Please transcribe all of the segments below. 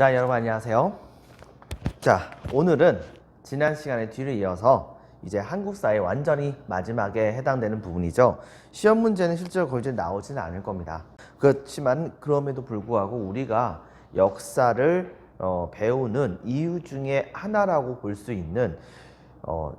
자, 여러분 안녕하세요. 자, 오늘은 지난 시간에 뒤를 이어서 이제 한국사의 완전히 마지막에 해당되는 부분이죠. 시험 문제는 실제로 거의 이제 나오지는 않을 겁니다. 그렇지만 그럼에도 불구하고 우리가 역사를 배우는 이유 중에 하나라고 볼 수 있는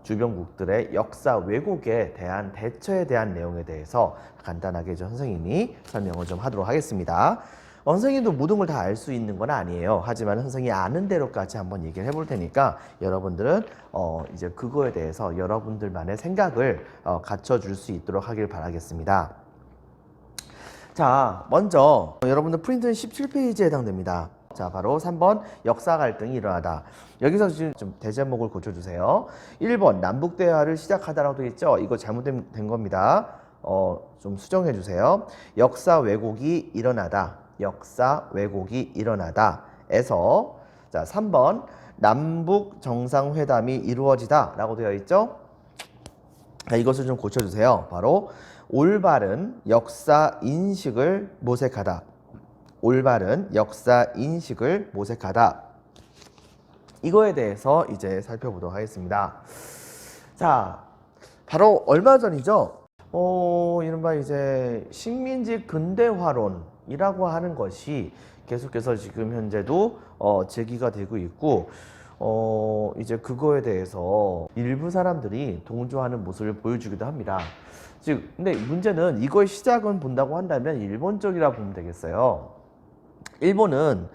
주변국들의 역사 왜곡에 대한 대처에 대한 내용에 대해서 간단하게 선생님이 설명을 좀 하도록 하겠습니다. 선생님도 모든 걸 다 알 수 있는 건 아니에요. 하지만 선생님이 아는 대로까지 한번 얘기를 해볼 테니까 여러분들은 이제 그거에 대해서 여러분들만의 생각을 갖춰줄 수 있도록 하길 바라겠습니다. 자, 먼저 여러분들 프린트는 17페이지에 해당됩니다. 자, 바로 3번 역사 갈등이 일어나다. 여기서 지금 좀 대제목을 고쳐주세요. 1번 남북 대화를 시작하다라고 되어 있죠. 이거 잘못된 겁니다. 좀 수정해 주세요. 역사 왜곡이 일어나다. 역사 왜곡이 일어나다 에서 자 3번 남북 정상회담이 이루어지다 라고 되어 있죠. 자, 이것을 좀 고쳐주세요. 바로 올바른 역사 인식을 모색하다. 올바른 역사 인식을 모색하다. 이거에 대해서 이제 살펴보도록 하겠습니다. 자, 바로 얼마 전이죠. 이른바 이제 식민지 근대화론이라고 하는 것이 계속해서 지금 현재도 제기가 되고 있고, 이제 그거에 대해서 일부 사람들이 동조하는 모습을 보여주기도 합니다. 즉, 근데 문제는 이거의 시작은 본다고 한다면 일본 쪽이라 보면 되겠어요. 일본은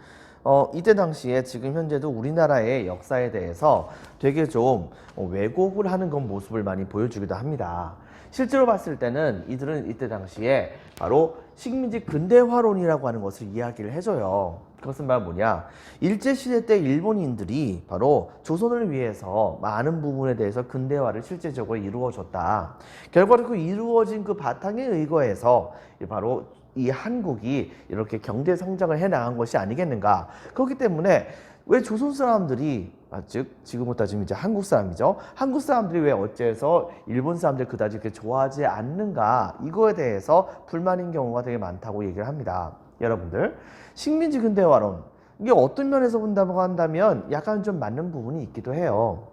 이때 당시에 지금 현재도 우리나라의 역사에 대해서 되게 좀 왜곡을 하는 건 모습을 많이 보여주기도 합니다. 실제로 봤을 때는 이들은 이때 당시에 바로 식민지 근대화론이라고 하는 것을 이야기를 해줘요. 그것은 바로 뭐냐? 일제시대 때 일본인들이 바로 조선을 위해서 많은 부분에 대해서 근대화를 실제적으로 이루어줬다. 결과로 그 이루어진 그 바탕에 의거해서 바로 이 한국이 이렇게 경제 성장을 해 나간 것이 아니겠는가. 그렇기 때문에 왜 조선 사람들이 즉 지금부터 따지면 이제 한국 사람이죠. 한국 사람들이 왜 어째서 일본 사람들 그다지 이렇게 좋아하지 않는가. 이거에 대해서 불만인 경우가 되게 많다고 얘기를 합니다. 여러분들 식민지 근대화론 이게 어떤 면에서 본다고 한다면 약간 좀 맞는 부분이 있기도 해요.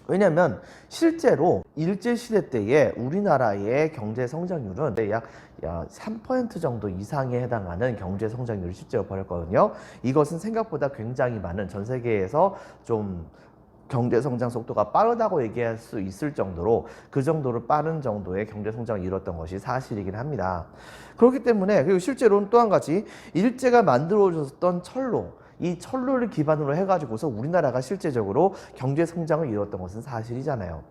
왜냐하면 실제로 일제시대 때의 우리나라의 경제 성장률은 약 3% 정도 이상에 해당하는 경제 성장률을 실제로 벌였거든요. 이것은 생각보다 굉장히 많은 전 세계에서 좀 경제 성장 속도가 빠르다고 얘기할 수 있을 정도로 그 정도로 빠른 정도의 경제 성장을 이뤘던 것이 사실이긴 합니다. 그렇기 때문에 그리고 실제로는 또 한 가지 일제가 만들어줬던 철로 이 철로를 기반으로 해가지고서 우리나라가 실제적으로 경제 성장을 이뤘던 것은 사실이잖아요.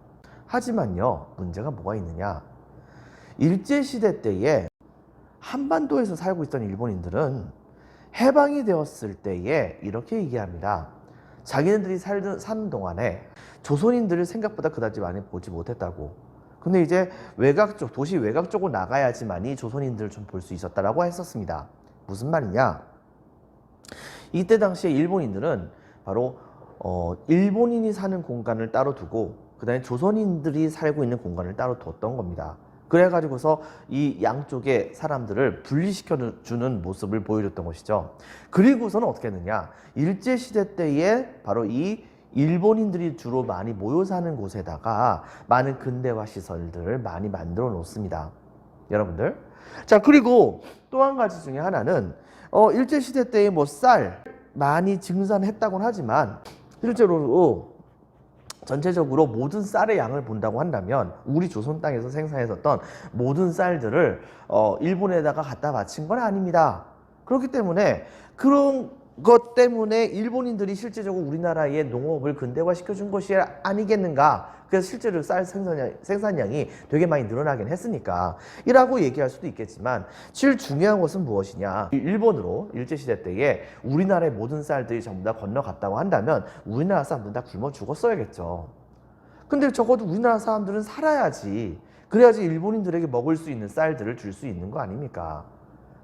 하지만요, 문제가 뭐가 있느냐? 일제시대 때에 한반도에서 살고 있던 일본인들은 해방이 되었을 때에 이렇게 얘기합니다. 자기네들이 사는 동안에 조선인들을 생각보다 그다지 많이 보지 못했다고. 근데 이제 외곽 쪽, 도시 외곽 쪽으로 나가야지만이 조선인들을 좀 볼 수 있었다라고 했었습니다. 무슨 말이냐? 이때 당시에 일본인들은 바로 일본인이 사는 공간을 따로 두고 그 다음에 조선인들이 살고 있는 공간을 따로 뒀던 겁니다. 그래가지고서 이 양쪽의 사람들을 분리시켜주는 모습을 보여줬던 것이죠. 그리고서는 어떻게 했느냐? 일제시대 때에 바로 이 일본인들이 주로 많이 모여 사는 곳에다가 많은 근대화 시설들을 많이 만들어 놓습니다. 여러분들. 자, 그리고 또 한 가지 중에 하나는 일제시대 때에 뭐 쌀 많이 증산했다고는 하지만 실제로 전체적으로 모든 쌀의 양을 본다고 한다면 우리 조선 땅에서 생산했었던 모든 쌀들을 일본에다가 갖다 바친 건 아닙니다. 그렇기 때문에 그런 것 때문에 일본인들이 실제적으로 우리나라의 농업을 근대화시켜준 것이 아니겠는가. 그래서 실제로 쌀 생산량이 되게 많이 늘어나긴 했으니까 이라고 얘기할 수도 있겠지만 제일 중요한 것은 무엇이냐. 일본으로 일제시대 때에 우리나라의 모든 쌀들이 전부 다 건너갔다고 한다면 우리나라 사람들은 다 굶어 죽었어야겠죠. 근데 적어도 우리나라 사람들은 살아야지. 그래야지 일본인들에게 먹을 수 있는 쌀들을 줄 수 있는 거 아닙니까?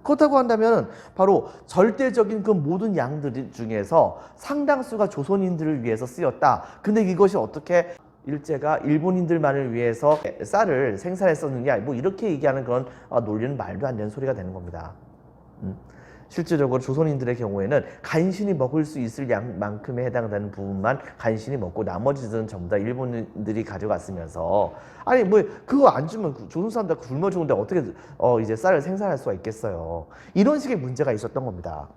그렇다고 한다면 바로 절대적인 그 모든 양들 중에서 상당수가 조선인들을 위해서 쓰였다. 근데 이것이 어떻게 일제가 일본인들만을 위해서 쌀을 생산했었느냐 뭐 이렇게 얘기하는 그런 논리는 말도 안 되는 소리가 되는 겁니다. 실질적으로 조선인들의 경우에는 간신히 먹을 수 있을 양만큼에 해당되는 부분만 간신히 먹고 나머지는 전부 다 일본인들이 가져갔으면서 아니 뭐 그거 안 주면 조선 사람들 굶어 죽는데 어떻게 이제 쌀을 생산할 수가 있겠어요. 이런 식의 문제가 있었던 겁니다.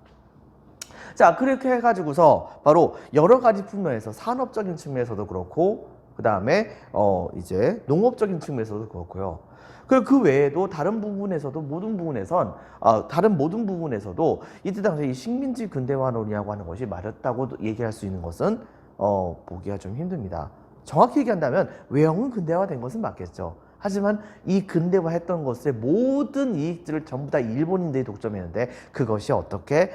자, 그렇게 해가지고서 바로 여러 가지 측면에서 산업적인 측면에서도 그렇고 그 다음에 이제 농업적인 측면에서도 그렇고요. 그리고 그 외에도 다른 부분에서도 다른 모든 부분에서도 이때 당시에 이 식민지 근대화론이라고 하는 것이 맞았다고 얘기할 수 있는 것은 보기가 좀 힘듭니다. 정확히 얘기한다면 외형은 근대화된 것은 맞겠죠. 하지만 이 근대화했던 것의 모든 이익들을 전부 다 일본인들이 독점했는데 그것이 어떻게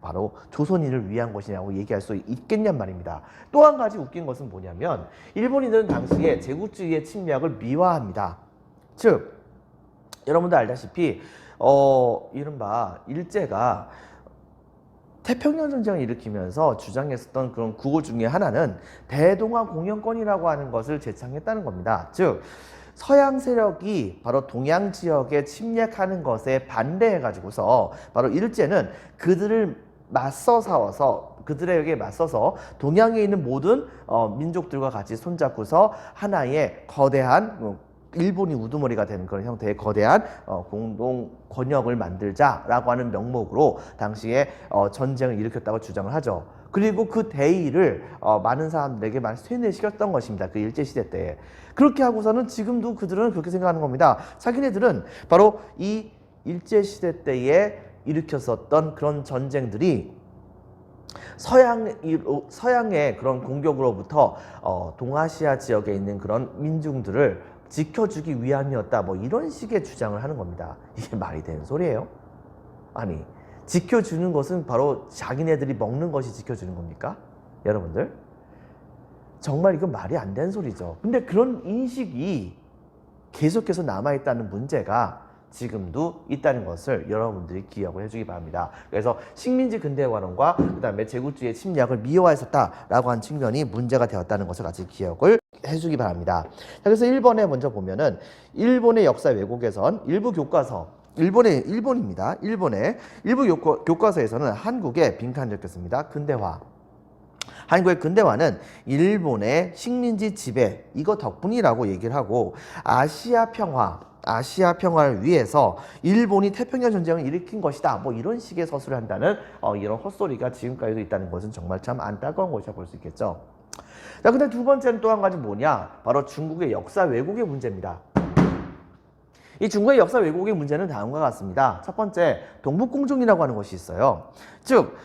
바로 조선인을 위한 것이냐고 얘기할 수 있겠냔 말입니다. 또 한 가지 웃긴 것은 뭐냐면 일본인들은 당시에 제국주의의 침략을 미화합니다. 즉 여러분들 알다시피 이른바 일제가 태평양 전쟁을 일으키면서 주장했었던 그런 구호 중에 하나는 대동아 공영권이라고 하는 것을 제창했다는 겁니다. 즉 서양 세력이 바로 동양 지역에 침략하는 것에 반대해가지고서 바로 일제는 그들에게 맞서서 동양에 있는 모든 민족들과 같이 손잡고서 하나의 거대한 일본이 우두머리가 되는 그런 형태의 거대한 공동 권역을 만들자라고 하는 명목으로 당시에 전쟁을 일으켰다고 주장을 하죠. 그리고 그 대의를 많은 사람들에게 많이 쇠뇌시켰던 것입니다. 그 일제시대 때에. 그렇게 하고서는 지금도 그들은 그렇게 생각하는 겁니다. 자기네들은 바로 이 일제시대 때에 일으켰었던 그런 전쟁들이 서양의 그런 공격으로부터 동아시아 지역에 있는 그런 민중들을 지켜주기 위함이었다. 뭐 이런 식의 주장을 하는 겁니다. 이게 말이 되는 소리예요? 아니, 지켜주는 것은 바로 자기네들이 먹는 것이 지켜주는 겁니까? 여러분들? 정말 이건 말이 안 되는 소리죠. 근데 그런 인식이 계속해서 남아있다는 문제가 지금도 있다는 것을 여러분들이 기억을 해주기 바랍니다. 그래서 식민지 근대화론과 그 다음에 제국주의의 침략을 미화했었다라고 한 측면이 문제가 되었다는 것을 같이 기억을 해주기 바랍니다. 자, 그래서 1번에 먼저 보면은 일본의 역사 왜곡에선 일부 교과서 일본입니다. 일본의 일부 교과서에서는 한국에 빈칸적혔습니다. 근대화. 한국의 근대화는 일본의 식민지 지배 이거 덕분이라고 얘기를 하고 아시아 평화를 위해서 일본이 태평양 전쟁을 일으킨 것이다. 뭐 이런 식의 서술을 한다는 이런 헛소리가 지금까지도 있다는 것은 정말 참 안타까운 것이라 볼 수 있겠죠. 자, 근데 두 번째는 또 한 가지 뭐냐? 바로 중국의 역사 왜곡의 문제입니다. 이 중국의 역사 왜곡의 문제는 다음과 같습니다. 첫 번째, 동북공정이라고 하는 것이 있어요. 즉,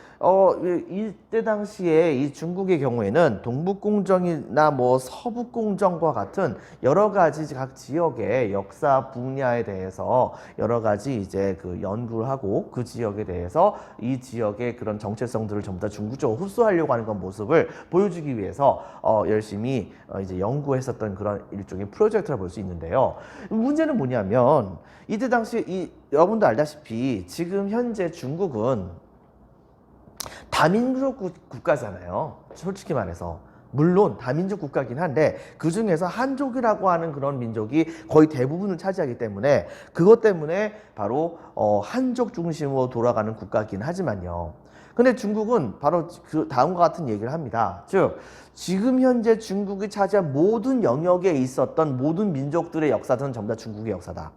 이때 당시에 이 중국의 경우에는 동북공정이나 뭐 서북공정과 같은 여러 가지 각 지역의 역사 분야에 대해서 여러 가지 이제 그 연구를 하고 그 지역에 대해서 이 지역의 그런 정체성들을 전부 다 중국적으로 흡수하려고 하는 그런 모습을 보여주기 위해서 열심히 이제 연구했었던 그런 일종의 프로젝트라 볼 수 있는데요. 문제는 뭐냐면 이때 당시 여러분도 알다시피 지금 현재 중국은 다민족 국가잖아요. 솔직히 말해서. 물론 다민족 국가긴 한데 그 중에서 한족이라고 하는 그런 민족이 거의 대부분을 차지하기 때문에 그것 때문에 바로 한족 중심으로 돌아가는 국가긴 하지만요. 근데 중국은 바로 그 다음과 같은 얘기를 합니다. 즉 지금 현재 중국이 차지한 모든 영역에 있었던 모든 민족들의 역사는 전부 다 중국의 역사다.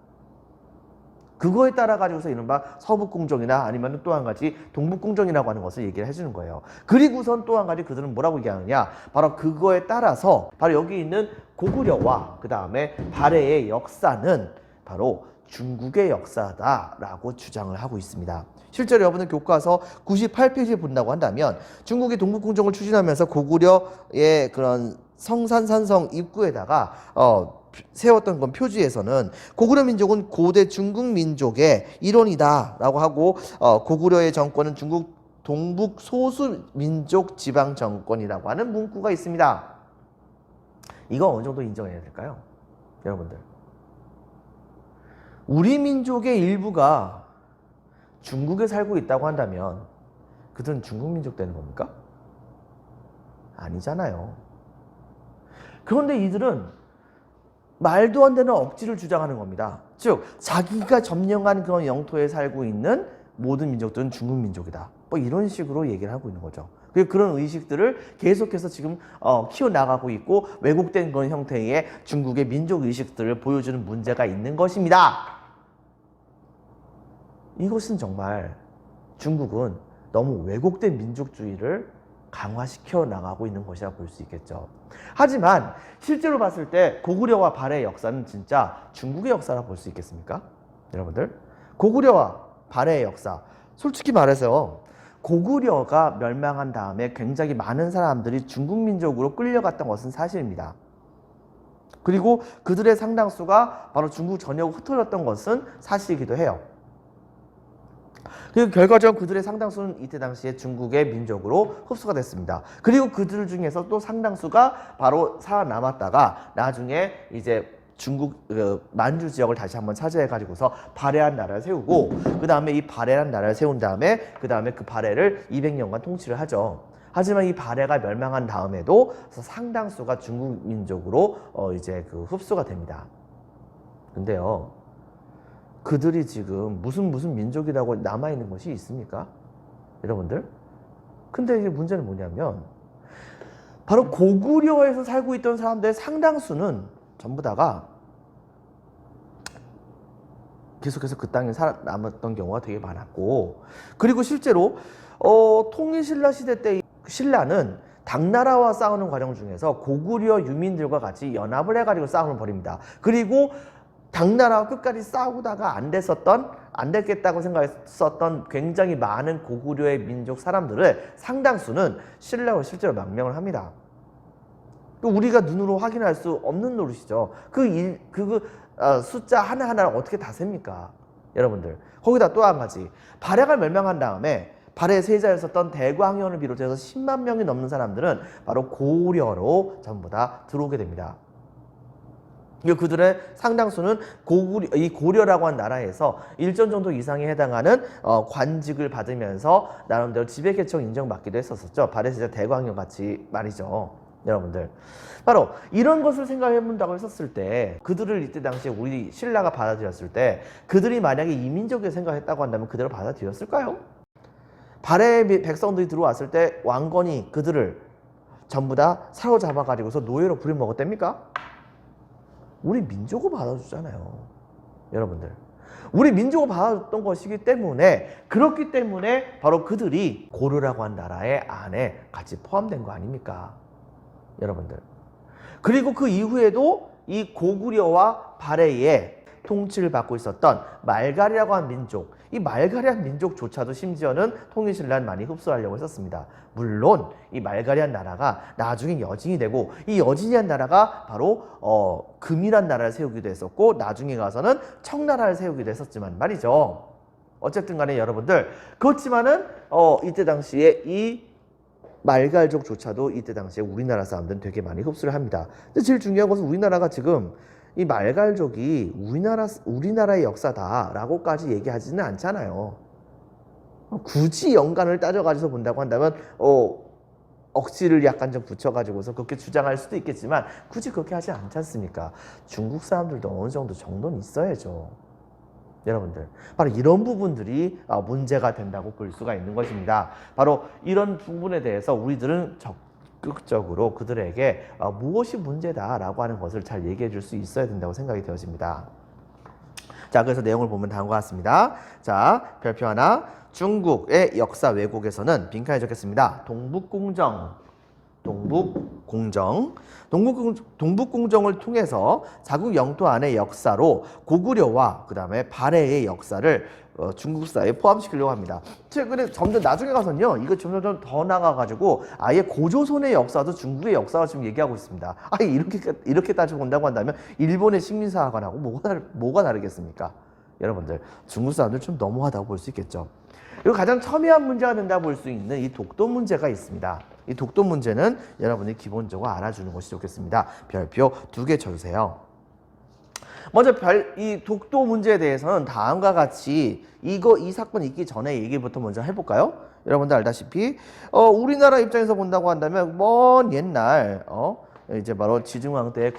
그거에 따라 가지고서 이른바 서북공정이나 아니면 또 한 가지 동북공정이라고 하는 것을 얘기를 해주는 거예요. 그리고선 또 한 가지 그들은 뭐라고 얘기하느냐, 바로 그거에 따라서 바로 여기 있는 고구려와 그 다음에 발해의 역사는 바로 중국의 역사다라고 주장을 하고 있습니다. 실제로 여러분들 교과서 98페이지에 본다고 한다면 중국이 동북공정을 추진하면서 고구려의 그런 성산산성 입구에다가 세웠던 건 표지에서는 고구려 민족은 고대 중국 민족의 일원이다 라고 하고 고구려의 정권은 중국 동북 소수 민족 지방 정권이라고 하는 문구가 있습니다. 이거 어느 정도 인정해야 될까요? 여러분들, 우리 민족의 일부가 중국에 살고 있다고 한다면 그들은 중국 민족 되는 겁니까? 아니잖아요. 그런데 이들은 말도 안 되는 억지를 주장하는 겁니다. 즉 자기가 점령한 그런 영토에 살고 있는 모든 민족들은 중국 민족이다. 뭐 이런 식으로 얘기를 하고 있는 거죠. 그런 의식들을 계속해서 지금 키워나가고 있고 왜곡된 그런 형태의 중국의 민족 의식들을 보여주는 문제가 있는 것입니다. 이것은 정말 중국은 너무 왜곡된 민족주의를 강화시켜 나가고 있는 것이라 볼 수 있겠죠. 하지만 실제로 봤을 때 고구려와 발해의 역사는 진짜 중국의 역사라 볼 수 있겠습니까? 여러분들, 고구려와 발해의 역사, 솔직히 말해서 고구려가 멸망한 다음에 굉장히 많은 사람들이 중국 민족으로 끌려갔던 것은 사실입니다. 그리고 그들의 상당수가 바로 중국 전역으로 흩어졌던 것은 사실이기도 해요. 그리고 결과적으로 그들의 상당수는 이때 당시에 중국의 민족으로 흡수가 됐습니다. 그리고 그들 중에서 또 상당수가 바로 살아남았다가 나중에 이제 중국 만주 지역을 다시 한번 차지해 가지고서 발해한 나라를 세우고 그 다음에 이 발해한 나라를 세운 다음에 그 다음에 그 발해를 200년간 통치를 하죠. 하지만 이 발해가 멸망한 다음에도 상당수가 중국 민족으로 이제 흡수가 됩니다. 근데요, 그들이 지금 무슨 민족이라고 남아있는 것이 있습니까? 여러분들? 근데 이게 문제는 뭐냐면 바로 고구려에서 살고 있던 사람들의 상당수는 전부 다가 계속해서 그 땅에 살아남았던 경우가 되게 많았고, 그리고 실제로 통일신라 시대 때 신라는 당나라와 싸우는 과정 중에서 고구려 유민들과 같이 연합을 해가지고 싸움을 벌입니다. 그리고 당나라와 끝까지 싸우다가 안 됐겠다고 생각했었던 굉장히 많은 고구려의 민족 사람들을 상당수는 신라로 실제로 망명을 합니다. 우리가 눈으로 확인할 수 없는 노릇이죠. 숫자 하나하나를 어떻게 다 셉니까? 여러분들. 거기다 또 한 가지. 발해가 멸망한 다음에 발해 세자였었던 대광현을 비롯해서 10만 명이 넘는 사람들은 바로 고려로 전부 다 들어오게 됩니다. 그들의 상당수는 이 고려라고 한 나라에서 일정 정도 이상에 해당하는 관직을 받으면서 나름대로 지배계층 인정받기도 했었었죠. 발해세자 대광현 같이 말이죠. 여러분들, 바로 이런 것을 생각해 본다고 했었을 때 그들을 이때 당시에 우리 신라가 받아들였을 때 그들이 만약에 이민족을 생각했다고 한다면 그대로 받아들였을까요? 발해 백성들이 들어왔을 때 왕건이 그들을 전부 다 사로잡아 가지고서 노예로 부려먹었답니까? 우리 민족을 받아주잖아요. 여러분들, 우리 민족을 받아줬던 것이기 때문에, 그렇기 때문에 바로 그들이 고려라고 한 나라의 안에 같이 포함된 거 아닙니까? 여러분들. 그리고 그 이후에도 이 고구려와 발해의 통치를 받고 있었던 말갈이라고 한 민족, 이 말갈이한 민족조차도 심지어는 통일신라는 많이 흡수하려고 했었습니다. 물론 이 말갈이한 나라가 나중에 여진이 되고, 이 여진이한 나라가 바로 금이란 나라를 세우기도 했었고 나중에 가서는 청나라를 세우기도 했었지만 말이죠. 어쨌든 간에 여러분들, 그렇지만은 이때 당시에 이 말갈족조차도 이때 당시에 우리나라 사람들은 되게 많이 흡수를 합니다. 근데 제일 중요한 것은 우리나라가 지금 이 말갈족이 우리나라의 역사다라고까지 얘기하지는 않잖아요. 굳이 연관을 따져가지고 본다고 한다면 억지를 약간 좀 붙여가지고서 그렇게 주장할 수도 있겠지만 굳이 그렇게 하지 않지 않습니까? 중국 사람들도 어느 정도 정도는 있어야죠. 여러분들, 바로 이런 부분들이 문제가 된다고 볼 수가 있는 것입니다. 바로 이런 부분에 대해서 우리들은 적극적으로 그들에게 무엇이 문제다라고 하는 것을 잘 얘기해 줄 수 있어야 된다고 생각이 되어집니다. 자, 그래서 내용을 보면 다음과 같습니다. 자, 별표 하나. 중국의 역사 왜곡에서는 빈칸에 적겠습니다. 동북공정을 통해서 자국 영토 안의 역사로 고구려와 그 다음에 발해의 역사를 중국사에 포함시키려고 합니다. 최근에 점점 나중에 가서는요, 이거 점점 더 나가가지고 아예 고조선의 역사도 중국의 역사가 지금 얘기하고 있습니다. 아예 이렇게 따지고 본다고 한다면 일본의 식민사학원하고 뭐가 다르겠습니까? 여러분들, 중국 사람들 좀 너무하다고 볼 수 있겠죠. 그리고 가장 첨예한 문제가 된다고 볼 수 있는 이 독도 문제가 있습니다. 이 독도 문제는 여러분이 기본적으로 알아주는 것이 좋겠습니다. 별표 2개 쳐주세요. 먼저 이 독도 문제에 대해서는 다음과 같이 이 사건 있기 전에 얘기부터 먼저 해볼까요? 여러분들 알다시피 우리나라 입장에서 본다고 한다면 먼 옛날 이제 바로 지증왕 때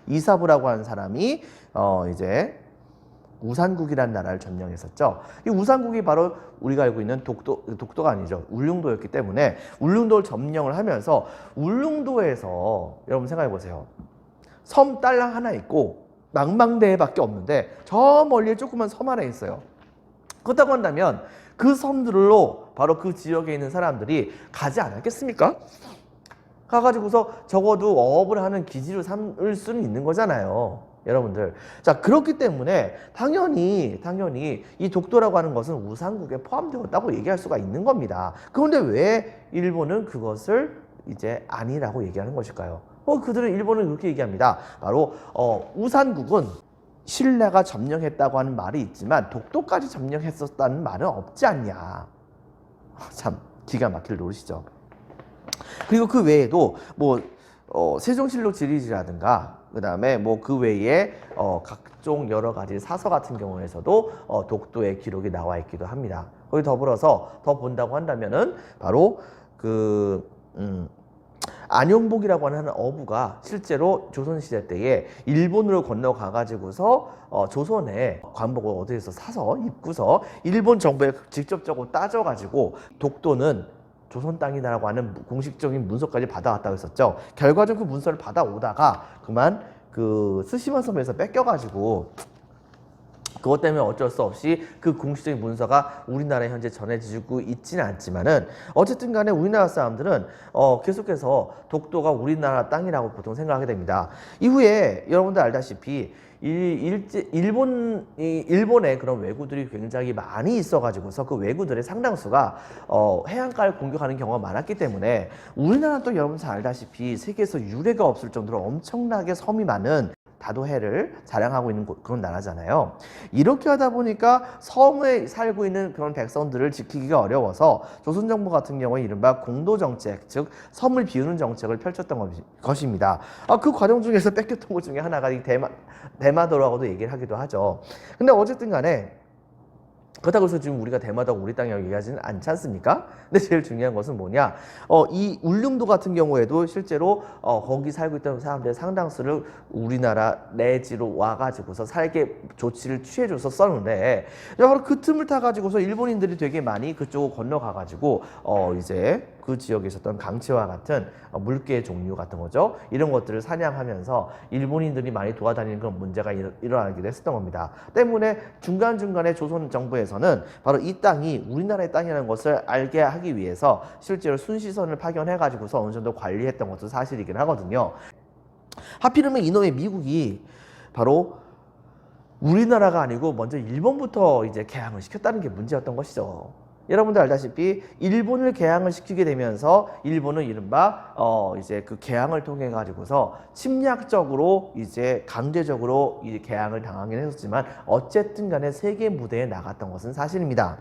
이사부라고 하는 사람이 이제 우산국이라는 나라를 점령했었죠. 이 우산국이 바로 우리가 알고 있는 독도가 아니죠. 울릉도였기 때문에 울릉도를 점령을 하면서 울릉도에서 여러분 생각해 보세요. 섬 딸랑 하나 있고 망망대해밖에 없는데 저 멀리에 조그만 섬 하나 있어요. 그렇다고 한다면 그 섬들로 바로 그 지역에 있는 사람들이 가지 않았겠습니까? 가가지고서 적어도 어업을 하는 기지로 삼을 수는 있는 거잖아요. 여러분들. 자, 그렇기 때문에 당연히 이 독도라고 하는 것은 우산국에 포함되었다고 얘기할 수가 있는 겁니다. 그런데 왜 일본은 그것을 이제 아니라고 얘기하는 것일까요? 그들은 일본은 그렇게 얘기합니다. 바로 우산국은 신라가 점령했다고 하는 말이 있지만 독도까지 점령했었다는 말은 없지 않냐. 참 기가 막힐 노릇이죠. 그리고 그 외에도 뭐 세종실록 지리지라든가 그 다음에 뭐 그 외에 각종 여러 가지 사서 같은 경우에서도 독도의 기록이 나와 있기도 합니다. 거기 더불어서 더 본다고 한다면은 바로 안용복이라고 하는 어부가 실제로 조선시대 때에 일본으로 건너가 가지고서 조선에 관복을 어디에서 사서 입고서 일본 정부에 직접적으로 따져 가지고 독도는 조선 땅이다라고 하는 공식적인 문서까지 받아왔다고 했었죠. 결과적으로 그 문서를 받아오다가 그만 그 스시마 섬에서 뺏겨가지고 그것 때문에 어쩔 수 없이 그 공식적인 문서가 우리나라에 현재 전해지고 있지는 않지만은 어쨌든 간에 우리나라 사람들은 계속해서 독도가 우리나라 땅이라고 보통 생각하게 됩니다. 이후에 여러분들 알다시피 일본에 그런 왜구들이 굉장히 많이 있어가지고서 그 왜구들의 상당수가 해안가를 공격하는 경우가 많았기 때문에 우리나라는 또 여러분 잘 알다시피 세계에서 유례가 없을 정도로 엄청나게 섬이 많은 다도해를 자랑하고 있는 그런 나라잖아요. 이렇게 하다 보니까 섬에 살고 있는 그런 백성들을 지키기가 어려워서 조선정부 같은 경우에 이른바 공도정책, 즉 섬을 비우는 정책을 펼쳤던 것입니다. 그 과정 중에서 뺏겼던 것 중에 하나가 이 대마도라고도 얘기를 하기도 하죠. 근데 어쨌든 간에 그렇다고 해서 지금 우리가 대마도가 우리 땅이라고 얘기하지는 않지 않습니까? 근데 제일 중요한 것은 뭐냐? 이 울릉도 같은 경우에도 실제로 거기 살고 있던 사람들의 상당수를 우리나라 내지로 와가지고서 살게 조치를 취해줘서 썼는데 바로 그 틈을 타가지고서 일본인들이 되게 많이 그쪽으로 건너가가지고 이제 그 지역에 있었던 강치와 같은 물개 종류 같은 거죠. 이런 것들을 사냥하면서 일본인들이 많이 도와다니는 그런 문제가 일어나기도 했었던 겁니다. 때문에 중간중간에 조선 정부에서는 바로 이 땅이 우리나라의 땅이라는 것을 알게 하기 위해서 실제로 순시선을 파견해가지고서 어느 정도 관리했던 것도 사실이긴 하거든요. 하필이면 이놈의 미국이 바로 우리나라가 아니고 먼저 일본부터 이제 개항을 시켰다는 게 문제였던 것이죠. 여러분들 알다시피 일본을 개항을 시키게 되면서 일본은 이른바 이제 그 개항을 통해 가지고서 침략적으로 이제 강제적으로 이 개항을 당하긴 했었지만 어쨌든 간에 세계 무대에 나갔던 것은 사실입니다.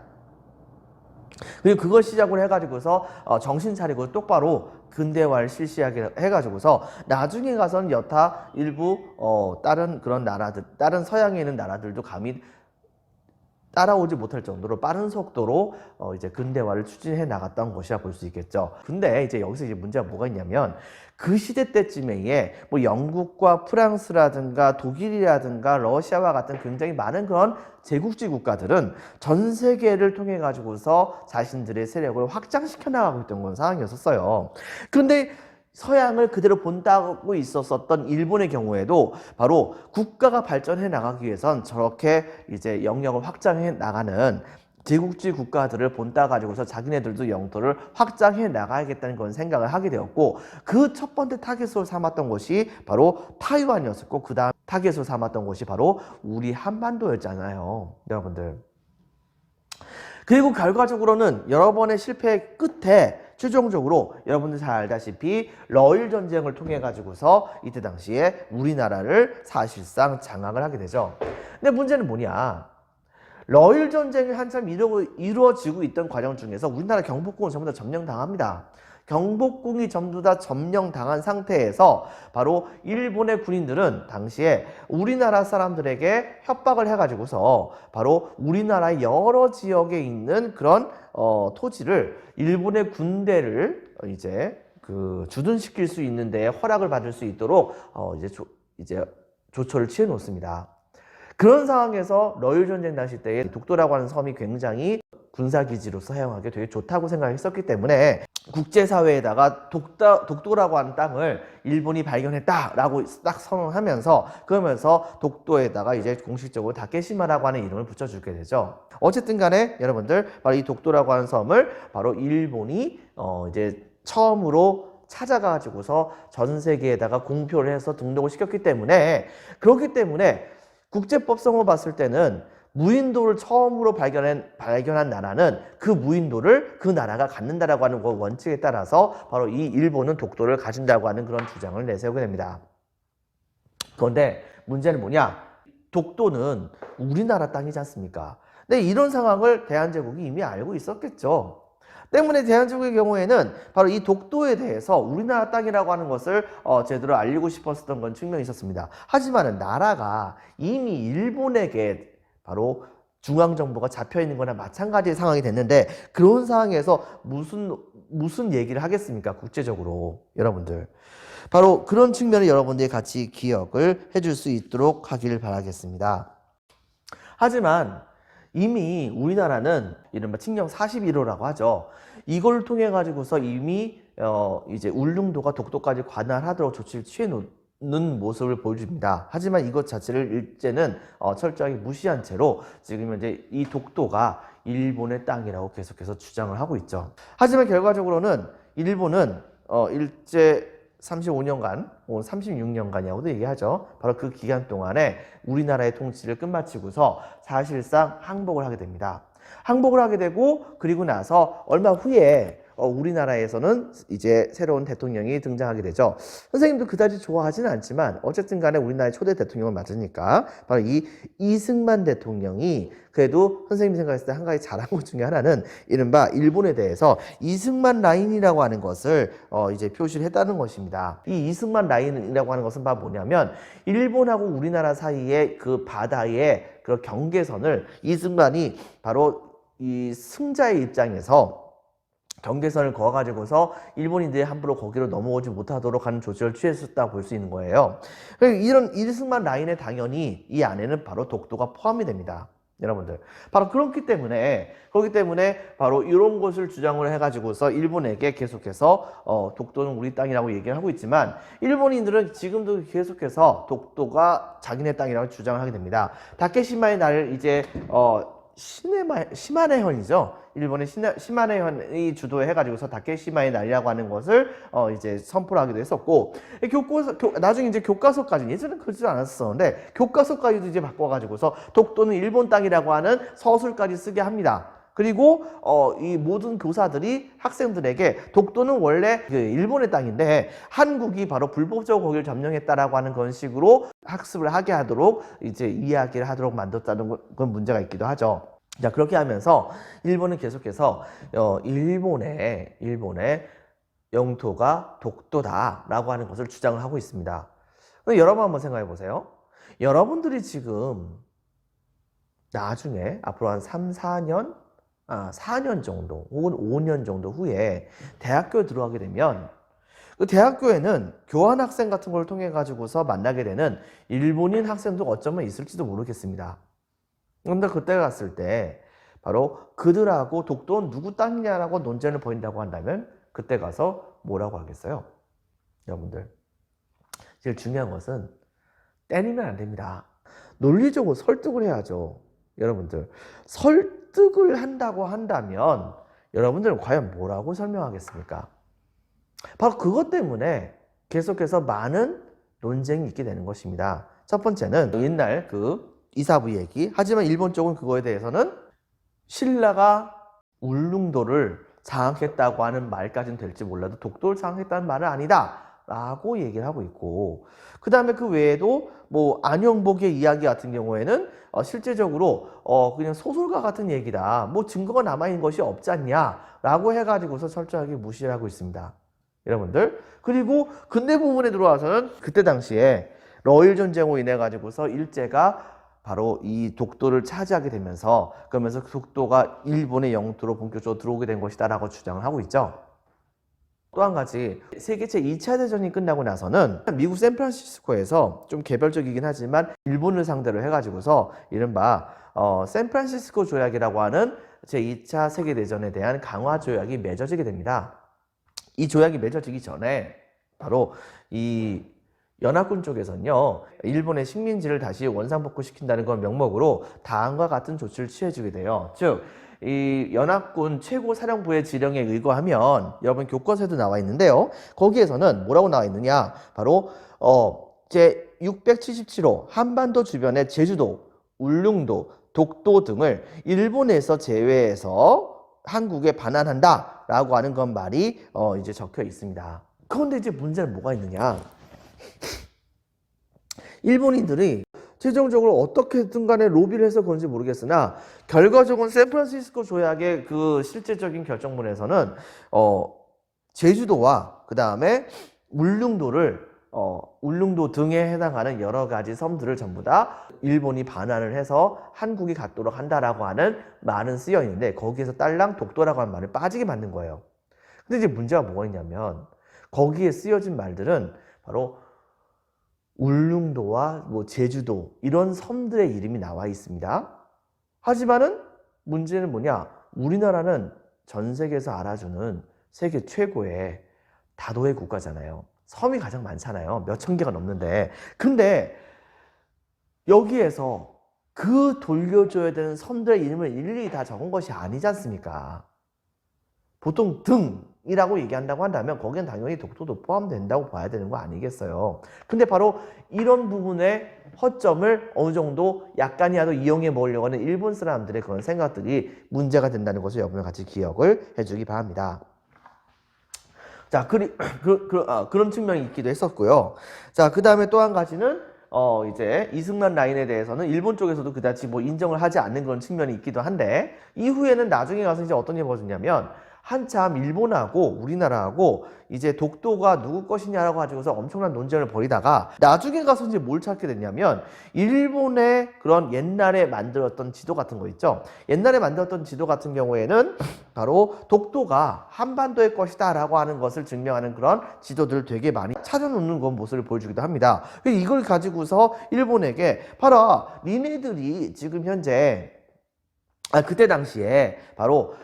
그리고 그걸 시작으로 해가지고서 정신 차리고 똑바로 근대화를 실시하게 해가지고서 나중에 가서는 여타 일부 다른 그런 나라들, 다른 서양에 있는 나라들도 감히 따라오지 못할 정도로 빠른 속도로 이제 근대화를 추진해 나갔던 것이라 볼 수 있겠죠. 근데 이제 여기서 이제 문제가 뭐가 있냐면 그 시대 때쯤에 뭐 영국과 프랑스라든가 독일이라든가 러시아와 같은 굉장히 많은 그런 제국주의 국가들은 전 세계를 통해 가지고서 자신들의 세력을 확장시켜 나가고 있던 그런 상황이었어요. 그런데 서양을 그대로 본다고 있었던 일본의 경우에도 바로 국가가 발전해 나가기 위해선 저렇게 이제 영역을 확장해 나가는 제국주의 국가들을 본따 가지고서 자기네들도 영토를 확장해 나가야겠다는 그런 생각을 하게 되었고 그 첫 번째 타겟으로 삼았던 것이 바로 타이완이었었고 그 다음 타겟으로 삼았던 것이 바로 우리 한반도였잖아요. 여러분들. 그리고 결과적으로는 여러 번의 실패의 끝에 최종적으로 여러분들 잘 알다시피 러일 전쟁을 통해 가지고서 이때 당시에 우리나라를 사실상 장악을 하게 되죠. 근데 문제는 뭐냐? 러일 전쟁이 한참 이루어지고 있던 과정 중에서 우리나라 경복궁을 전부 다 점령당합니다. 경복궁이 전부 다 점령당한 상태에서 바로 일본의 군인들은 당시에 우리나라 사람들에게 협박을 해가지고서 바로 우리나라의 여러 지역에 있는 그런 토지를 일본의 군대를 이제 주둔시킬 수 있는 데에 허락을 받을 수 있도록 이제 조처를 취해 놓습니다. 그런 상황에서 러일 전쟁 당시 때에 독도라고 하는 섬이 굉장히 군사기지로 사용하기 되게 좋다고 생각했었기 때문에 국제사회에다가 독도라고 하는 땅을 일본이 발견했다라고 딱 선언하면서 그러면서 독도에다가 이제 공식적으로 다케시마라고 하는 이름을 붙여주게 되죠. 어쨌든 간에 여러분들 바로 이 독도라고 하는 섬을 바로 일본이 이제 처음으로 찾아가지고서 전 세계에다가 공표를 해서 등록을 시켰기 때문에 그렇기 때문에 국제법성으로 봤을 때는 무인도를 처음으로 발견한 나라는 그 무인도를 그 나라가 갖는다라고 하는 그 원칙에 따라서 바로 이 일본은 독도를 가진다고 하는 그런 주장을 내세우게 됩니다. 그런데 문제는 뭐냐? 독도는 우리나라 땅이지 않습니까? 근데 이런 상황을 대한제국이 이미 알고 있었겠죠. 때문에 대한제국의 경우에는 바로 이 독도에 대해서 우리나라 땅이라고 하는 것을 제대로 알리고 싶었던 건 측면이 있었습니다. 하지만은 나라가 이미 일본에게 바로 중앙정부가 잡혀있는 거나 마찬가지의 상황이 됐는데 그런 상황에서 무슨 얘기를 하겠습니까? 국제적으로 여러분들. 바로 그런 측면을 여러분들이 같이 기억을 해줄 수 있도록 하길 바라겠습니다. 하지만 이미 우리나라는 이른바 칙령 41호라고 하죠. 이걸 통해 가지고서 이미 이제 울릉도가 독도까지 관할하도록 조치를 취해 놓는 모습을 보여줍니다. 하지만 이것 자체를 일제는 철저하게 무시한 채로 지금 현재 이 독도가 일본의 땅이라고 계속해서 주장을 하고 있죠. 하지만 결과적으로는 일본은 일제 35년간 혹은 36년간이라고도 얘기하죠. 바로 그 기간 동안에 우리나라의 통치를 끝마치고서 사실상 항복을 하게 됩니다. 항복을 하게 되고 그리고 나서 얼마 후에 우리나라에서는 이제 새로운 대통령이 등장하게 되죠. 선생님도 그다지 좋아하지는 않지만 어쨌든 간에 우리나라의 초대 대통령을 맞으니까 바로 이 이승만 대통령이 그래도 선생님이 생각했을 때 한 가지 잘한 것 중에 하나는 이른바 일본에 대해서 이승만 라인이라고 하는 것을 이제 표시를 했다는 것입니다. 이 이승만 라인이라고 하는 것은 바로 뭐냐면 일본하고 우리나라 사이의 그 바다의 그 경계선을 이승만이 바로 이 승자의 입장에서 경계선을 그어가지고서 일본인들이 함부로 거기로 넘어오지 못하도록 하는 조치를 취했었다고 볼 수 있는 거예요. 이런 이승만 라인에 당연히 이 안에는 바로 독도가 포함이 됩니다. 여러분들. 바로 그렇기 때문에 바로 이런 것을 주장을 해가지고서 일본에게 계속해서 독도는 우리 땅이라고 얘기를 하고 있지만 일본인들은 지금도 계속해서 독도가 자기네 땅이라고 주장을 하게 됩니다. 다케시마의 날 이제 시마네현이죠. 일본의 시마네현이 주도해가지고서 다케시마의 날이라고 하는 것을 이제 선포를 하기도 했었고 나중에 이제 교과서까지 예전에는 그러지 않았었는데 교과서까지도 이제 바꿔가지고서 독도는 일본 땅이라고 하는 서술까지 쓰게 합니다. 그리고 이 모든 교사들이 학생들에게 독도는 원래 그 일본의 땅인데 한국이 바로 불법적으로 거기를 점령했다라고 하는 그런 식으로 학습을 하게 하도록 이제 이야기를 하도록 만들었다는 그런 문제가 있기도 하죠. 자, 그렇게 하면서 일본은 계속해서 일본의 영토가 독도다라고 하는 것을 주장을 하고 있습니다. 여러분 한번 생각해 보세요. 여러분들이 지금 나중에 앞으로 한 3, 4년 정도 혹은 5년 정도 후에 대학교에 들어가게 되면 그 대학교에는 교환학생 같은 걸 통해 가지고서 만나게 되는 일본인 학생도 어쩌면 있을지도 모르겠습니다. 그런데 그때 갔을 때 바로 그들하고 독도는 누구 땅이냐라고 논쟁을 벌인다고 한다면 그때 가서 뭐라고 하겠어요? 여러분들, 제일 중요한 것은 때리면 안 됩니다. 논리적으로 설득을 해야죠. 여러분들, 설득을 한다고 한다면 여러분들은 과연 뭐라고 설명하겠습니까? 바로 그것 때문에 계속해서 많은 논쟁이 있게 되는 것입니다. 첫 번째는 옛날 그 이사부 얘기. 하지만 일본 쪽은 그거에 대해서는 신라가 울릉도를 장악했다고 하는 말까지는 될지 몰라도 독도를 장악했다는 말은 아니다 라고 얘기를 하고 있고, 그 다음에 그 외에도 뭐 안영복의 이야기 같은 경우에는 실제적으로 그냥 소설가 같은 얘기다, 뭐 증거가 남아있는 것이 없지 않냐 라고 해가지고서 철저하게 무시를 하고 있습니다. 여러분들, 그리고 근대 부분에 들어와서는 그때 당시에 러일 전쟁으로 인해 가지고서 일제가 바로 이 독도를 차지하게 되면서 그러면서 독도가 일본의 영토로 본격적으로 들어오게 된 것이다 라고 주장을 하고 있죠. 또 한 가지, 세계 제2차 대전이 끝나고 나서는 미국 샌프란시스코에서 좀 개별적이긴 하지만 일본을 상대로 해가지고서 이른바 샌프란시스코 조약이라고 하는 제2차 세계대전에 대한 강화 조약이 맺어지게 됩니다. 이 조약이 맺어지기 전에 바로 이 연합군 쪽에서는요, 일본의 식민지를 다시 원상복구시킨다는 건 명목으로 다음과 같은 조치를 취해주게 돼요. 즉, 이 연합군 최고 사령부의 지령에 의거하면 여러분 교과서에도 나와 있는데요. 거기에서는 뭐라고 나와 있느냐? 바로 제 677호 한반도 주변의 제주도, 울릉도, 독도 등을 일본에서 제외해서 한국에 반환한다라고 하는 건 말이 이제 적혀 있습니다. 그런데 이제 문제는 뭐가 있느냐? 일본인들이 최종적으로 어떻게든 간에 로비를 해서 그런지 모르겠으나 결과적으로 샌프란시스코 조약의 그 실제적인 결정문에서는 제주도와 그 다음에 울릉도를 울릉도 등에 해당하는 여러 가지 섬들을 전부 다 일본이 반환을 해서 한국이 갖도록 한다라고 하는 말은 쓰여 있는데 거기에서 딸랑 독도라고 하는 말을 빠지게 만든 거예요. 근데 이제 문제가 뭐가 있냐면 거기에 쓰여진 말들은 바로 울릉도와 뭐 제주도 이런 섬들의 이름이 나와 있습니다. 하지만은 문제는 뭐냐? 우리나라는 전 세계에서 알아주는 세계 최고의 다도해 국가잖아요. 섬이 가장 많잖아요. 몇천 개가 넘는데. 근데 여기에서 그 돌려줘야 되는 섬들의 이름을 일일이 다 적은 것이 아니지 않습니까? 보통 등이라고 얘기한다고 한다면 거기엔 당연히 독도도 포함된다고 봐야 되는 거 아니겠어요? 근데 바로 이런 부분의 허점을 어느 정도 약간이라도 이용해 먹으려고 하는 일본 사람들의 그런 생각들이 문제가 된다는 것을 여러분 같이 기억을 해주기 바랍니다. 자, 그런 측면이 있기도 했었고요. 자, 그 다음에 또 한 가지는 이제 이승만 라인에 대해서는 일본 쪽에서도 그다지 뭐 인정을 하지 않는 그런 측면이 있기도 한데 이후에는 나중에 가서 이제 어떤 일이 벌어졌냐면 한참 일본하고 우리나라하고 이제 독도가 누구 것이냐라고 가지고서 엄청난 논쟁을 벌이다가 나중에 가서 이제 뭘 찾게 됐냐면 일본의 그런 옛날에 만들었던 지도 같은 거 있죠. 옛날에 만들었던 지도 같은 경우에는 바로 독도가 한반도의 것이다 라고 하는 것을 증명하는 그런 지도들을 되게 많이 찾아놓는 그런 모습을 보여주기도 합니다. 이걸 가지고서 일본에게 봐라, 니네들이 지금 현재 그때 당시에 바로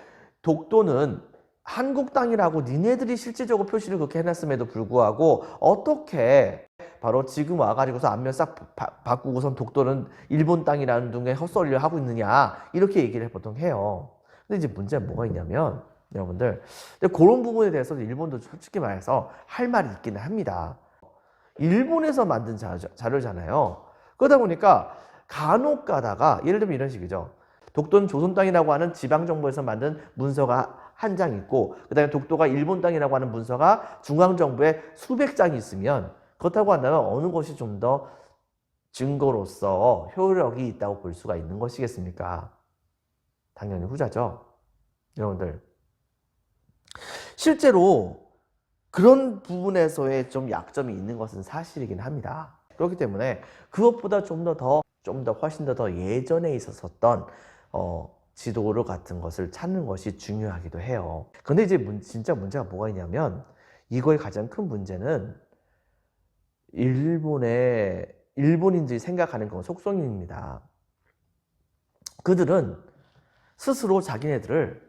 독도는 한국 땅이라고 니네들이 실질적으로 표시를 그렇게 해놨음에도 불구하고 어떻게 바로 지금 와가지고서 앞면 싹 바꾸고선 독도는 일본 땅이라는 등의 헛소리를 하고 있느냐 이렇게 얘기를 보통 해요. 근데 이제 문제는 뭐가 있냐면 여러분들 근데 그런 부분에 대해서 일본도 솔직히 말해서 할 말이 있기는 합니다. 일본에서 만든 자료잖아요. 그러다 보니까 간혹 가다가 예를 들면 이런 식이죠. 독도는 조선 땅이라고 하는 지방정부에서 만든 문서가 한 장 있고 그 다음에 독도가 일본 땅이라고 하는 문서가 중앙정부에 수백 장이 있으면 그렇다고 한다면 어느 것이 좀 더 증거로서 효력이 있다고 볼 수가 있는 것이겠습니까? 당연히 후자죠. 여러분들 실제로 그런 부분에서의 좀 약점이 있는 것은 사실이긴 합니다. 그렇기 때문에 그것보다 좀 더 훨씬 더 예전에 있었던 지도를 같은 것을 찾는 것이 중요하기도 해요. 근데 이제 진짜 문제가 뭐가 있냐면 이거의 가장 큰 문제는 일본인들이 생각하는 건 속성입니다. 그들은 스스로 자기네들을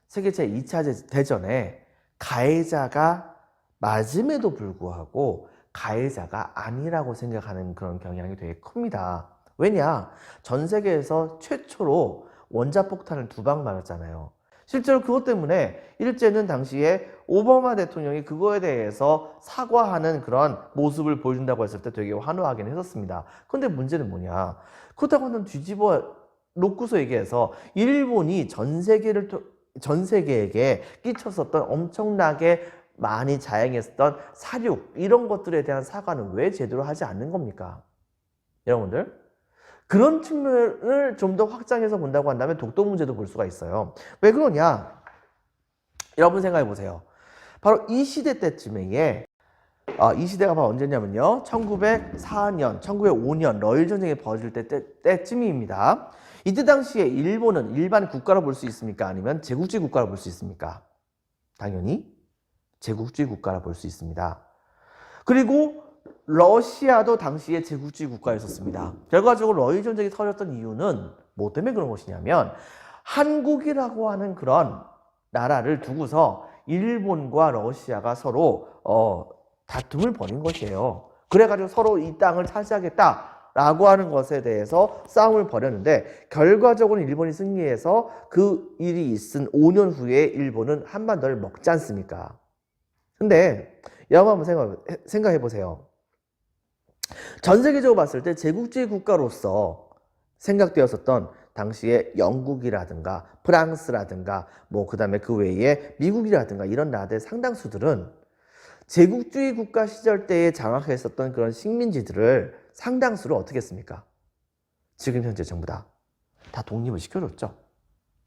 세계 제2차 대전에 가해자가 맞음에도 불구하고 가해자가 아니라고 생각하는 그런 경향이 되게 큽니다. 왜냐? 전 세계에서 최초로 원자폭탄을 2방 맞았잖아요. 실제로 그것 때문에 일제는 당시에 오바마 대통령이 그거에 대해서 사과하는 그런 모습을 보여준다고 했을 때 되게 환호하긴 했었습니다. 그런데 문제는 뭐냐? 그렇다고는 뒤집어 놓고서 얘기해서 일본이 전 세계에게 끼쳤었던 엄청나게 많이 자행했었던 사륙 이런 것들에 대한 사과는 왜 제대로 하지 않는 겁니까? 여러분들? 그런 측면을 좀 더 확장해서 본다고 한다면 독도 문제도 볼 수가 있어요. 왜 그러냐? 여러분 생각해 보세요. 바로 이 시대 때쯤에 이 시대가 바로 언제냐면요. 1904년, 1905년 러일 전쟁이 벌어질 때쯤입니다. 이때 당시에 일본은 일반 국가로 볼 수 있습니까? 아니면 제국주의 국가로 볼 수 있습니까? 당연히 제국주의 국가라 볼 수 있습니다. 그리고 러시아도 당시에 제국주의 국가였었습니다. 결과적으로 러일 전쟁이 터졌던 이유는 뭐 때문에 그런 것이냐면 한국이라고 하는 그런 나라를 두고서 일본과 러시아가 서로 다툼을 벌인 것이에요. 그래가지고 서로 이 땅을 차지하겠다라고 하는 것에 대해서 싸움을 벌였는데 결과적으로 일본이 승리해서 그 일이 있은 5년 후에 일본은 한반도를 먹지 않습니까? 근데 여러분 한번 생각해 보세요. 전 세계적으로 봤을 때 제국주의 국가로서 생각되었었던 당시에 영국이라든가 프랑스라든가 뭐 그다음에 그 외에 미국이라든가 이런 나라들 상당수들은 제국주의 국가 시절 때에 장악했었던 그런 식민지들을 상당수를 어떻게 했습니까? 지금 현재 전부 다 독립을 시켜줬죠.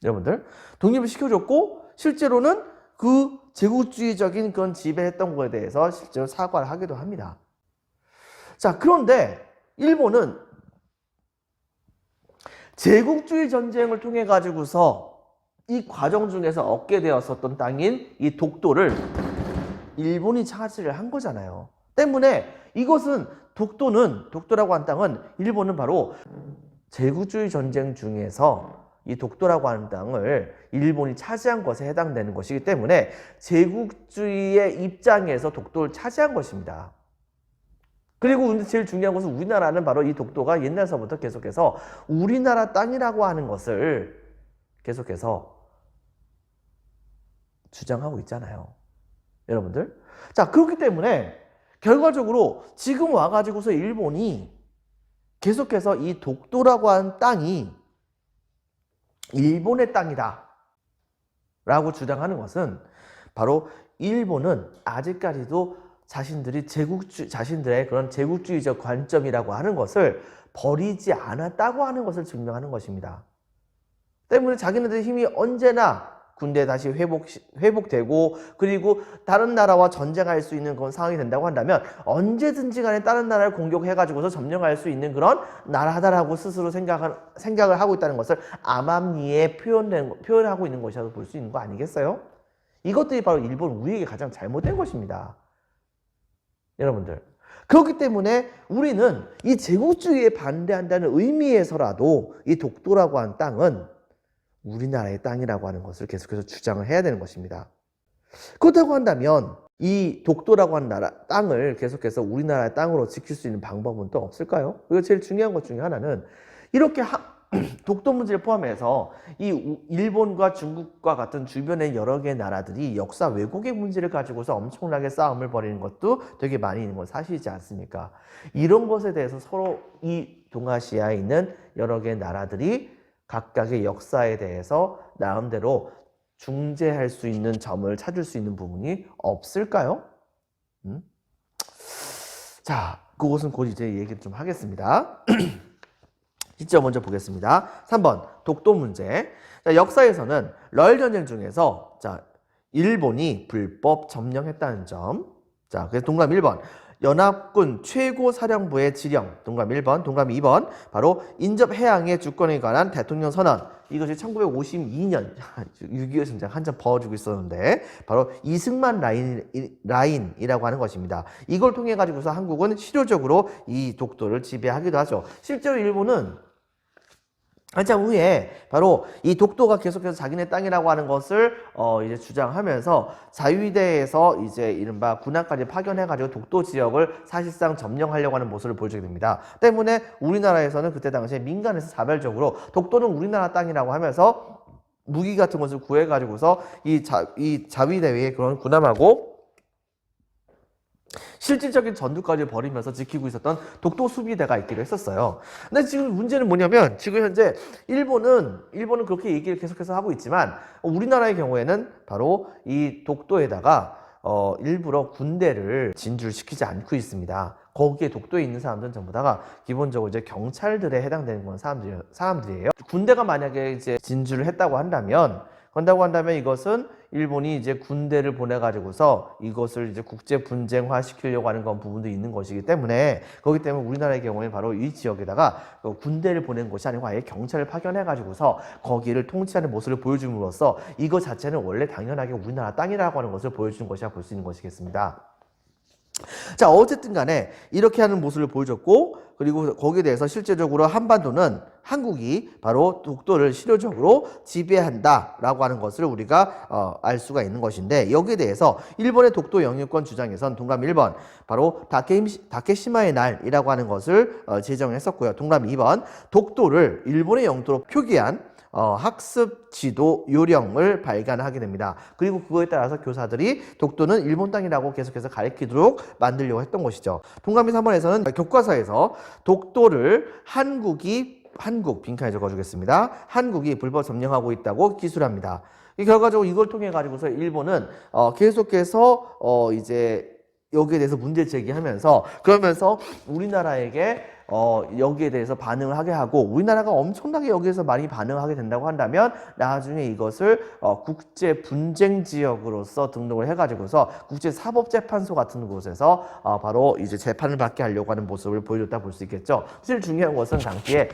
여러분들 독립을 시켜줬고 실제로는 그 제국주의적인 그런 지배했던 거에 대해서 실제로 사과를 하기도 합니다. 자, 그런데 일본은 제국주의 전쟁을 통해 가지고서 이 과정 중에서 얻게 되었었던 땅인 이 독도를 일본이 차지를 한 거잖아요. 때문에 이것은 독도라고 한 땅은 일본은 바로 제국주의 전쟁 중에서 이 독도라고 하는 땅을 일본이 차지한 것에 해당되는 것이기 때문에 제국주의의 입장에서 독도를 차지한 것입니다. 그리고 제일 중요한 것은 우리나라는 바로 이 독도가 옛날서부터 계속해서 우리나라 땅이라고 하는 것을 계속해서 주장하고 있잖아요. 여러분들. 자, 그렇기 때문에 결과적으로 지금 와가지고서 일본이 계속해서 이 독도라고 하는 땅이 일본의 땅이다 라고 주장하는 것은 바로 일본은 아직까지도 자신들의 그런 제국주의적 관점이라고 하는 것을 버리지 않았다고 하는 것을 증명하는 것입니다. 때문에 자기네들의 힘이 언제나 군대 다시 회복되고 그리고 다른 나라와 전쟁할 수 있는 그런 상황이 된다고 한다면 언제든지 간에 다른 나라를 공격해가지고서 점령할 수 있는 그런 나라다라고 스스로 생각을 하고 있다는 것을 암암리에 표현하고 있는 것이라고 볼 수 있는 거 아니겠어요? 이것들이 바로 일본 우리에게 가장 잘못된 것입니다. 여러분들. 그렇기 때문에 우리는 이 제국주의에 반대한다는 의미에서라도 이 독도라고 하는 땅은 우리나라의 땅이라고 하는 것을 계속해서 주장을 해야 되는 것입니다. 그렇다고 한다면 이 독도라고 하는 땅을 계속해서 우리나라의 땅으로 지킬 수 있는 방법은 또 없을까요? 그리고 제일 중요한 것 중에 하나는 이렇게 독도 문제를 포함해서 이 일본과 중국과 같은 주변의 여러 개의 나라들이 역사 왜곡의 문제를 가지고서 엄청나게 싸움을 벌이는 것도 되게 많이 있는 건 사실이지 않습니까? 이런 것에 대해서 서로 이 동아시아에 있는 여러 개의 나라들이 각각의 역사에 대해서 나름대로 중재할 수 있는 점을 찾을 수 있는 부분이 없을까요? 자, 그것은 곧 이제 얘기를 좀 하겠습니다. 실제 먼저 보겠습니다. 3번 독도 문제. 자, 역사에서는 러일 전쟁 중에서 일본이 불법 점령했다는 점. 자, 그래서 동그라미 1번 연합군 최고사령부의 지령. 동그라미 1번, 동그라미 2번 바로 인접해양의 주권에 관한 대통령 선언. 이것이 1952년 6.25 전쟁 한참 벌어지고 있었는데 바로 이승만 라인이라고 하는 것입니다. 이걸 통해 가지고서 한국은 실효적으로 이 독도를 지배하기도 하죠. 실제로 일본은 한참 후에 바로 이 독도가 계속해서 자기네 땅이라고 하는 것을 이제 주장하면서 자위대에서 이제 이른바 군함까지 파견해가지고 독도 지역을 사실상 점령하려고 하는 모습을 보여주게 됩니다. 때문에 우리나라에서는 그때 당시에 민간에서 자발적으로 독도는 우리나라 땅이라고 하면서 무기 같은 것을 구해가지고서 이 자위대의 그런 군함하고 실질적인 전투까지 벌이면서 지키고 있었던 독도 수비대가 있기도 했었어요. 근데 지금 문제는 뭐냐면 지금 현재 일본은 그렇게 얘기를 계속해서 하고 있지만 우리나라의 경우에는 바로 이 독도에다가 일부러 군대를 진출시키지 않고 있습니다. 거기에 독도에 있는 사람들은 전부 다가 기본적으로 이제 경찰들에 해당되는 건 사람들이에요. 군대가 만약에 이제 진출을 했다고 한다면 이것은 일본이 이제 군대를 보내가지고서 이것을 이제 국제 분쟁화 시키려고 하는 그런 부분도 있는 것이기 때문에 거기 때문에 우리나라의 경우에 바로 이 지역에다가 군대를 보낸 것이 아니고 아예 경찰을 파견해가지고서 거기를 통치하는 모습을 보여줌으로써 이것 자체는 원래 당연하게 우리나라 땅이라고 하는 것을 보여주는 것이라 볼 수 있는 것이겠습니다. 자, 어쨌든 간에 이렇게 하는 모습을 보여줬고, 그리고 거기에 대해서 실제적으로 한반도는 한국이 바로 독도를 실효적으로 지배한다라고 하는 것을 우리가 알 수가 있는 것인데, 여기에 대해서 일본의 독도 영유권 주장에선 동감 1번 바로 다케시마의 날이라고 하는 것을 제정했었고요. 동감 2번 독도를 일본의 영토로 표기한 학습 지도 요령을 발간하게 됩니다. 그리고 그거에 따라서 교사들이 독도는 일본 땅이라고 계속해서 가르치도록 만들려고 했던 것이죠. 동감이 3번에서는 교과서에서 독도를 한국 빈칸에 적어주겠습니다. 한국이 불법 점령하고 있다고 기술합니다. 결과적으로 이걸 통해 가지고서 일본은 계속해서 이제 여기에 대해서 문제 제기하면서 그러면서 우리나라에게 여기에 대해서 반응을 하게 하고 우리나라가 엄청나게 여기에서 많이 반응하게 된다고 한다면 나중에 이것을 국제 분쟁 지역으로서 등록을 해가지고서 국제 사법재판소 같은 곳에서 바로 이제 재판을 받게 하려고 하는 모습을 보여줬다 볼 수 있겠죠. 사실 중요한 것은 당시에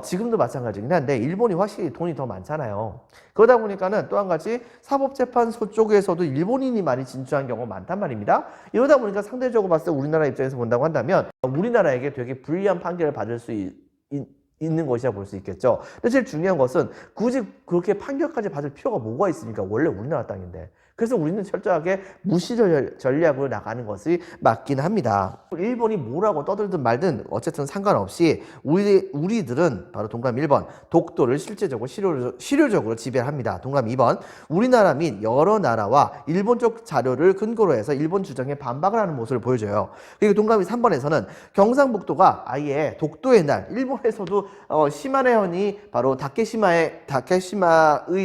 지금도 마찬가지긴 한데 일본이 확실히 돈이 더 많잖아요. 그러다 보니까는 또 한 가지 사법재판소 쪽에서도 일본인이 많이 진출한 경우가 많단 말입니다. 이러다 보니까 상대적으로 봤을 때 우리나라 입장에서 본다고 한다면 우리나라에게 되게 불리한 판결을 받을 수 있는 것이라 볼 수 있겠죠. 근데 제일 중요한 것은 굳이 그렇게 판결까지 받을 필요가 뭐가 있습니까? 원래 우리나라 땅인데. 그래서 우리는 철저하게 무시 전략으로 나가는 것이 맞긴 합니다. 일본이 뭐라고 떠들든 말든 어쨌든 상관없이 우리들은 바로 동감 1번 독도를 실제적으로 실효적으로 지배합니다. 동감 2번 우리나라 및 여러 나라와 일본 쪽 자료를 근거로 해서 일본 주장에 반박을 하는 모습을 보여줘요. 그리고 동감 3번에서는 경상북도가 아예 독도의 날, 일본에서도 시마네현이 바로 다케시마의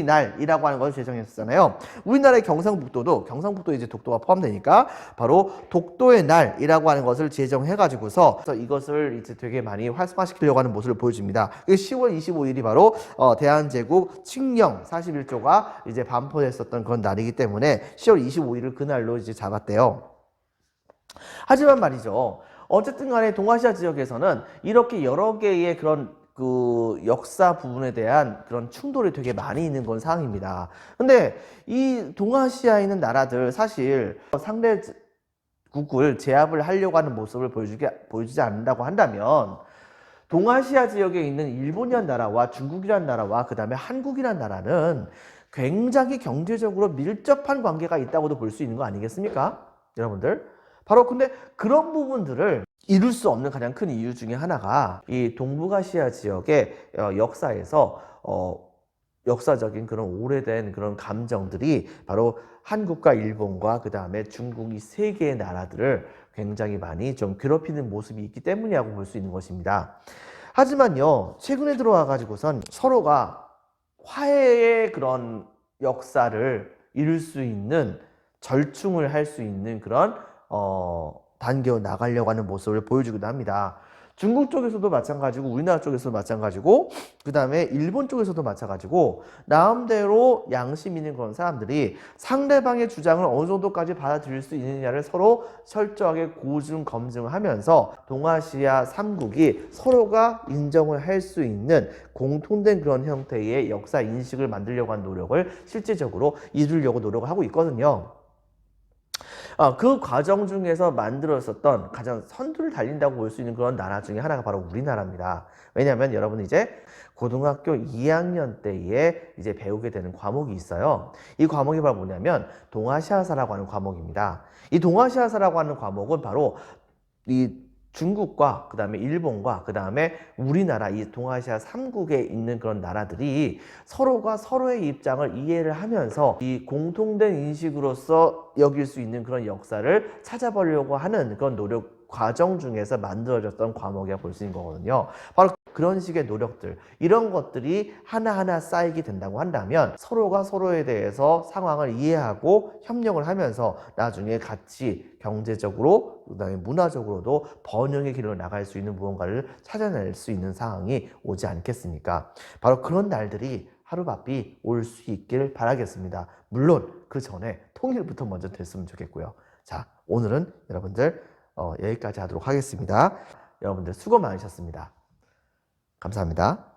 날이라고 하는 것을 제정했었잖아요. 우리나라의 경상북도도 이제 독도가 포함되니까 바로 독도의 날이라고 하는 것을 제정해가지고서 이것을 이제 되게 많이 활성화시키려고 하는 모습을 보여줍니다. 10월 25일이 바로 대한제국 칙령 41조가 이제 반포됐었던 그런 날이기 때문에 10월 25일을 그날로 이제 잡았대요. 하지만 말이죠. 어쨌든 간에 동아시아 지역에서는 이렇게 여러 개의 그런 그 역사 부분에 대한 그런 충돌이 되게 많이 있는 건 상황입니다. 근데 이 동아시아에 있는 나라들 사실 상대국을 제압을 하려고 하는 모습을 보여주지 않는다고 한다면 동아시아 지역에 있는 일본이란 나라와 중국이란 나라와 그 다음에 한국이란 나라는 굉장히 경제적으로 밀접한 관계가 있다고도 볼 수 있는 거 아니겠습니까? 여러분들? 바로 근데 그런 부분들을 이룰 수 없는 가장 큰 이유 중에 하나가 이 동북아시아 지역의 역사에서 역사적인 그런 오래된 그런 감정들이 바로 한국과 일본과 그 다음에 중국 이 세 개의 나라들을 굉장히 많이 좀 괴롭히는 모습이 있기 때문이라고 볼 수 있는 것입니다. 하지만요, 최근에 들어와 가지고선 서로가 화해의 그런 역사를 이룰 수 있는 절충을 할 수 있는 그런 당겨 나가려고 하는 모습을 보여주기도 합니다. 중국 쪽에서도 마찬가지고 우리나라 쪽에서도 마찬가지고 그 다음에 일본 쪽에서도 마찬가지고 나름대로 양심 있는 그런 사람들이 상대방의 주장을 어느 정도까지 받아들일 수 있느냐를 서로 철저하게 고증 검증하면서 동아시아 3국이 서로가 인정을 할 수 있는 공통된 그런 형태의 역사 인식을 만들려고 하는 노력을 실제적으로 이루려고 노력을 하고 있거든요. 그 과정 중에서 만들었었던 가장 선두를 달린다고 볼 수 있는 그런 나라 중에 하나가 바로 우리나라입니다. 왜냐하면 여러분 이제 고등학교 2학년 때에 이제 배우게 되는 과목이 있어요. 이 과목이 바로 뭐냐면 동아시아사라고 하는 과목입니다. 이 동아시아사라고 하는 과목은 바로 이 중국과 그 다음에 일본과 그 다음에 우리나라 이 동아시아 3국에 있는 그런 나라들이 서로가 서로의 입장을 이해를 하면서 이 공통된 인식으로서 여길 수 있는 그런 역사를 찾아보려고 하는 그런 노력 과정 중에서 만들어졌던 과목이라고 볼 수 있는 거거든요. 바로 그런 식의 노력들, 이런 것들이 하나하나 쌓이게 된다고 한다면 서로가 서로에 대해서 상황을 이해하고 협력을 하면서 나중에 같이 경제적으로 그다음에 문화적으로도 번영의 길로 나갈 수 있는 무언가를 찾아낼 수 있는 상황이 오지 않겠습니까? 바로 그런 날들이 하루바삐 올 수 있길 바라겠습니다. 물론 그 전에 통일부터 먼저 됐으면 좋겠고요. 자, 오늘은 여러분들 여기까지 하도록 하겠습니다. 여러분들 수고 많으셨습니다. 감사합니다.